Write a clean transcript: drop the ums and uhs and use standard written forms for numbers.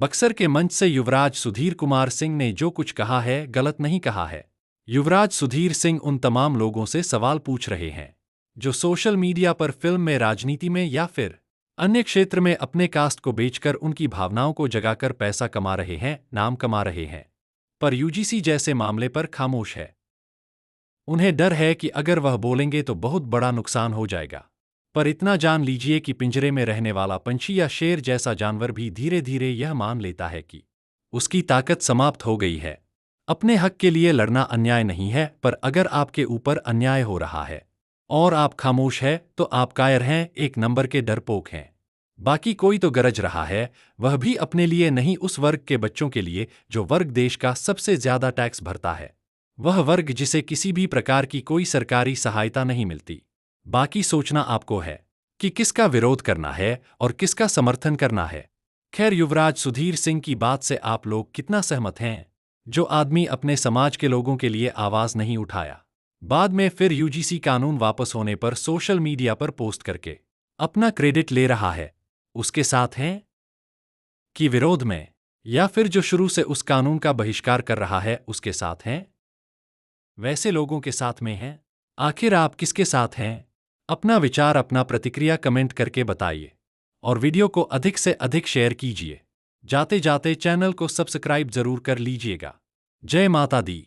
बक्सर के मंच से युवराज सुधीर कुमार सिंह ने जो कुछ कहा है गलत नहीं कहा है। युवराज सुधीर सिंह उन तमाम लोगों से सवाल पूछ रहे हैं जो सोशल मीडिया पर फिल्म में, राजनीति में या फिर अन्य क्षेत्र में अपने कास्ट को बेचकर उनकी भावनाओं को जगाकर पैसा कमा रहे हैं, नाम कमा रहे हैं, पर यूजीसी जैसे मामले पर खामोश है। उन्हें डर है कि अगर वह बोलेंगे तो बहुत बड़ा नुकसान हो जाएगा। पर इतना जान लीजिए कि पिंजरे में रहने वाला पंछी या शेर जैसा जानवर भी धीरे धीरे यह मान लेता है कि उसकी ताकत समाप्त हो गई है। अपने हक के लिए लड़ना अन्याय नहीं है, पर अगर आपके ऊपर अन्याय हो रहा है और आप खामोश हैं तो आप कायर हैं, एक नंबर के डरपोक हैं। बाकी कोई तो गरज रहा है, वह भी अपने लिए नहीं, उस वर्ग के बच्चों के लिए जो वर्ग देश का सबसे ज्यादा टैक्स भरता है, वह वर्ग जिसे किसी भी प्रकार की कोई सरकारी सहायता नहीं मिलती। बाकी सोचना आपको है कि किसका विरोध करना है और किसका समर्थन करना है। खैर, युवराज सुधीर सिंह की बात से आप लोग कितना सहमत हैं? जो आदमी अपने समाज के लोगों के लिए आवाज नहीं उठाया, बाद में फिर यूजीसी कानून वापस होने पर सोशल मीडिया पर पोस्ट करके अपना क्रेडिट ले रहा है, उसके साथ हैं कि विरोध में? या फिर जो शुरू से उस कानून का बहिष्कार कर रहा है उसके साथ हैं? वैसे लोगों के साथ में हैं? आखिर आप किसके साथ हैं? अपना विचार, अपना प्रतिक्रिया कमेंट करके बताइए और वीडियो को अधिक से अधिक शेयर कीजिए। जाते जाते चैनल को सब्सक्राइब जरूर कर लीजिएगा। जय माता दी।